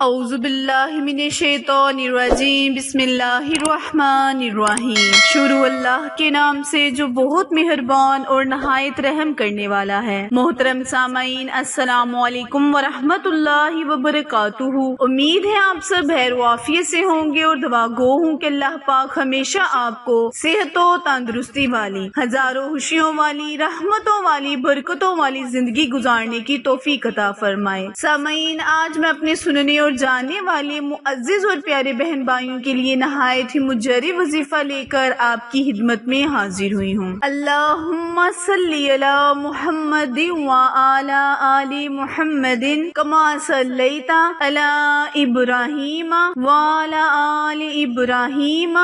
اعوذ باللہ من الشیطان الرجیم، بسم اللہ الرحمن الرحیم۔ شروع اللہ کے نام سے جو بہت مہربان اور نہایت رحم کرنے والا ہے۔ محترم سامعین، السلام علیکم ورحمۃ اللہ وبرکاتہ۔ امید ہے آپ سب خیر و عافیت سے ہوں گے اور دعا گو ہوں کہ اللہ پاک ہمیشہ آپ کو صحت و تندرستی والی، ہزاروں خوشیوں والی، رحمتوں والی، برکتوں والی زندگی گزارنے کی توفیق عطا فرمائے۔ سامعین، آج میں اپنے سننے اور جاننے والے معزز اور پیارے بہن بھائیوں کے لیے نہایت ہی مجرب وظیفہ لے کر آپ کی خدمت میں حاضر ہوئی ہوں۔ اللہم صلی علی محمد وعلی آل محمد کما صلیت علی ابراہیم وعلی آل ابراہیم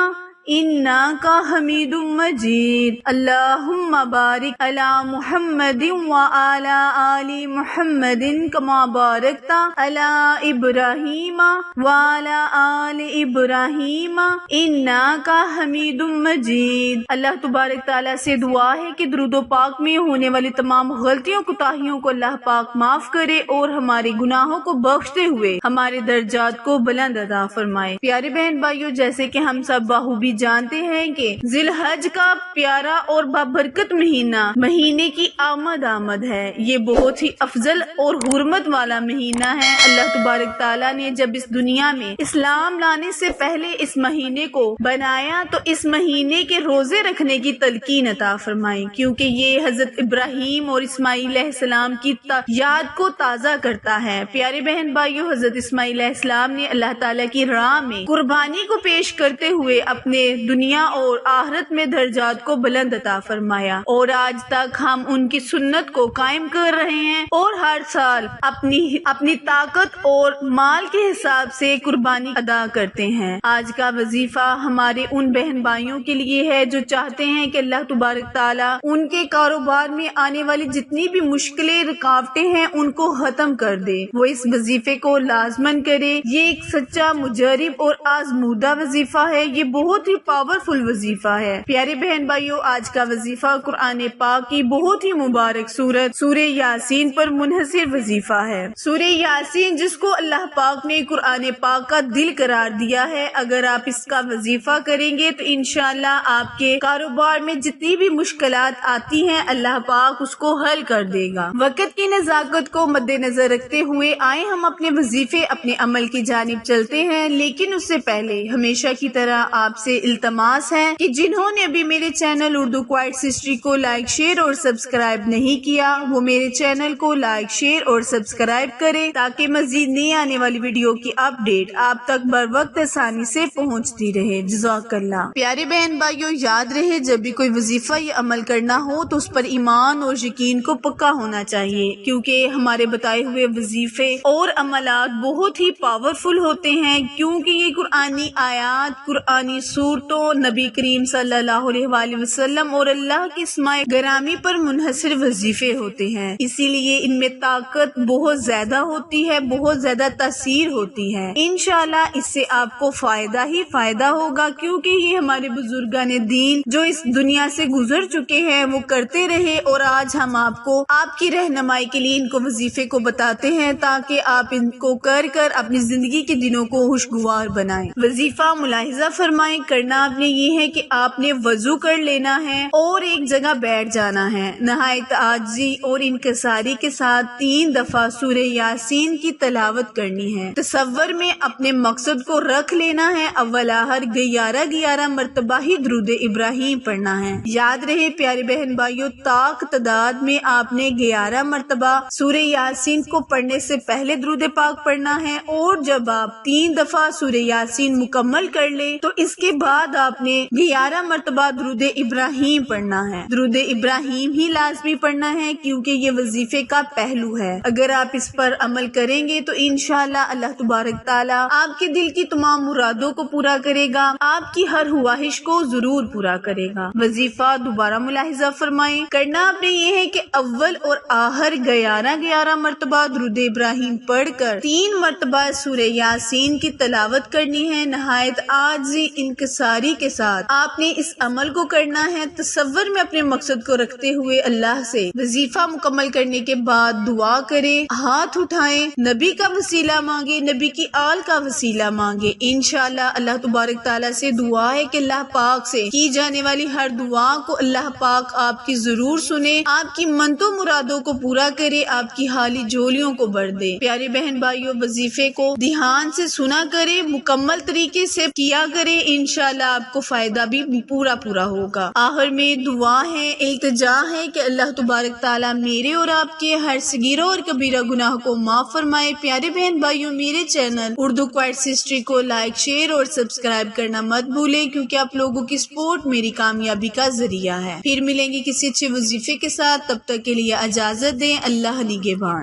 انک حمید مجید۔ اللہم بارک علی محمد وعلی آل محمد کما بارکت علی ابراہیم وعلی آل ابراہیم انک حمید مجید۔ اللہ تبارک تعالیٰ سے دعا ہے کہ درود و پاک میں ہونے والی تمام غلطیوں کوتاہیوں کو اللہ پاک معاف کرے اور ہمارے گناہوں کو بخشتے ہوئے ہمارے درجات کو بلند عطا فرمائے۔ پیارے بہن بھائیوں، جیسے کہ ہم سب بخوبی جانتے ہیں کہ ذی الحج کا پیارا اور بابرکت مہینے کی آمد ہے۔ یہ بہت ہی افضل اور حرمت والا مہینہ ہے۔ اللہ تبارک تعالیٰ نے جب اس دنیا میں اسلام لانے سے پہلے اس مہینے کو بنایا تو اس مہینے کے روزے رکھنے کی تلقین عطا فرمائی، کیونکہ یہ حضرت ابراہیم اور اسماعیل علیہ السلام کی یاد کو تازہ کرتا ہے۔ پیارے بہن بھائیوں، حضرت اسماعیل علیہ السلام نے اللہ تعالیٰ کی راہ میں قربانی کو پیش کرتے ہوئے اپنے دنیا اور آخرت میں درجات کو بلند عطا فرمایا، اور آج تک ہم ان کی سنت کو قائم کر رہے ہیں اور ہر سال اپنی طاقت اور مال کے حساب سے قربانی ادا کرتے ہیں۔ آج کا وظیفہ ہمارے ان بہن بھائیوں کے لیے ہے جو چاہتے ہیں کہ اللہ تبارک تعالیٰ ان کے کاروبار میں آنے والی جتنی بھی مشکلیں رکاوٹیں ہیں ان کو ختم کر دے، وہ اس وظیفے کو لازمن کرے۔ یہ ایک سچا مجرب اور آزمودہ وظیفہ ہے، یہ بہت ہی پاورفل وظیفہ ہے۔ پیارے بہن بھائیوں، آج کا وظیفہ قرآن پاک کی بہت ہی مبارک سورت سورہ یاسین پر منحصر وظیفہ ہے۔ سورہ یاسین، جس کو اللہ پاک نے قرآن پاک کا دل قرار دیا ہے، اگر آپ اس کا وظیفہ کریں گے تو انشاءاللہ آپ کے کاروبار میں جتنی بھی مشکلات آتی ہیں اللہ پاک اس کو حل کر دے گا۔ وقت کی نزاکت کو مد نظر رکھتے ہوئے آئے ہم اپنے وظیفے، اپنے عمل کی جانب چلتے ہیں، لیکن اس سے پہلے ہمیشہ کی طرح آپ سے التماس ہے کہ جنہوں نے ابھی میرے چینل اردو کوائٹس ہسٹری کو لائک، شیئر اور سبسکرائب نہیں کیا، وہ میرے چینل کو لائک، شیئر اور سبسکرائب کرے تاکہ مزید نئی آنے والی ویڈیو کی اپڈیٹ آپ تک بر وقت آسانی سے پہنچتی رہے۔ جزاک اللہ۔ پیارے بہن بھائیوں، یاد رہے جب بھی کوئی وظیفہ یا عمل کرنا ہو تو اس پر ایمان اور یقین کو پکا ہونا چاہیے، کیونکہ ہمارے بتائے ہوئے وظیفے اور عملات بہت ہی پاورفل ہوتے ہیں، کیونکہ یہ قرآنی آیات، قرآنی صورتوں، نبی کریم صلی اللہ علیہ وآلہ وسلم اور اللہ کی اسماء گرامی پر منحصر وظیفے ہوتے ہیں، اسی لیے ان میں طاقت بہت زیادہ ہوتی ہے، بہت زیادہ تاثیر ہوتی ہے۔ انشاءاللہ اس سے آپ کو فائدہ ہی فائدہ ہوگا، کیونکہ یہ ہمارے بزرگان دین جو اس دنیا سے گزر چکے ہیں وہ کرتے رہے، اور آج ہم آپ کو آپ کی رہنمائی کے لیے ان کو وظیفے کو بتاتے ہیں تاکہ آپ ان کو کر اپنی زندگی کے دنوں کو خوشگوار بنائیں۔ وظیفہ ملاحظہ فرمائیں، کرنا آپ نے یہ ہے کہ آپ نے وضو کر لینا ہے اور ایک جگہ بیٹھ جانا ہے، نہایت عاجزی اور انکساری کے ساتھ 3 دفعہ سورہ یاسین کی تلاوت کرنی ہے۔ تصور میں اپنے مقصد کو رکھ لینا ہے، اول آخر 11 مرتبہ ہی درود ابراہیم پڑھنا ہے۔ یاد رہے پیارے بہن بھائیوں، طاق تعداد میں آپ نے 11 مرتبہ سورہ یاسین کو پڑھنے سے پہلے درود پاک پڑھنا ہے، اور جب آپ 3 دفعہ سورہ یاسین مکمل کر لیں تو اس کے بعد آپ نے 11 مرتبہ درود ابراہیم پڑھنا ہے۔ درود ابراہیم ہی لازمی پڑھنا ہے، کیونکہ یہ وظیفے کا پہلو ہے۔ اگر آپ اس پر عمل کریں گے تو انشاءاللہ اللہ تبارک تعالیٰ آپ کے دل کی تمام مرادوں کو پورا کرے گا، آپ کی ہر خواہش کو ضرور پورا کرے گا۔ وظیفہ دوبارہ ملاحظہ فرمائیں، کرنا آپ نے یہ ہے کہ اول اور آخر 11 مرتبہ درود ابراہیم پڑھ کر 3 مرتبہ سورہ یاسین کی تلاوت کرنی ہے، نہایت عاجزی، انکساری انکساری کے ساتھ آپ نے اس عمل کو کرنا ہے۔ تصور میں اپنے مقصد کو رکھتے ہوئے اللہ سے وظیفہ مکمل کرنے کے بعد دعا کرے، ہاتھ اٹھائیں، نبی کا وسیلہ مانگے، نبی کی آل کا وسیلہ مانگے۔ انشاءاللہ اللہ تبارک تعالیٰ سے دعا ہے کہ اللہ پاک سے کی جانے والی ہر دعا کو اللہ پاک آپ کی ضرور سنے، آپ کی منتوں مرادوں کو پورا کرے، آپ کی حالی جولیوں کو بھر دے۔ پیارے بہن بھائیوں، وظیفے کو دھیان سے سنا کرے، مکمل طریقے سے کیا کرے، انشاءاللہ آپ کو فائدہ بھی پورا ہوگا۔ آخر میں دعا ہے، التجا ہے کہ اللہ تبارک تعالیٰ میرے اور آپ کے ہر صغیرہ اور کبیرہ گناہ کو معاف فرمائے۔ پیارے بہن بھائیوں، میرے چینل اردو کوئٹس ہسٹری کو لائک، شیئر اور سبسکرائب کرنا مت بھولیں، کیونکہ آپ لوگوں کی سپورٹ میری کامیابی کا ذریعہ ہے۔ پھر ملیں گے کسی اچھے وظیفے کے ساتھ، تب تک کے لیے اجازت دیں۔ اللہ نگہبان۔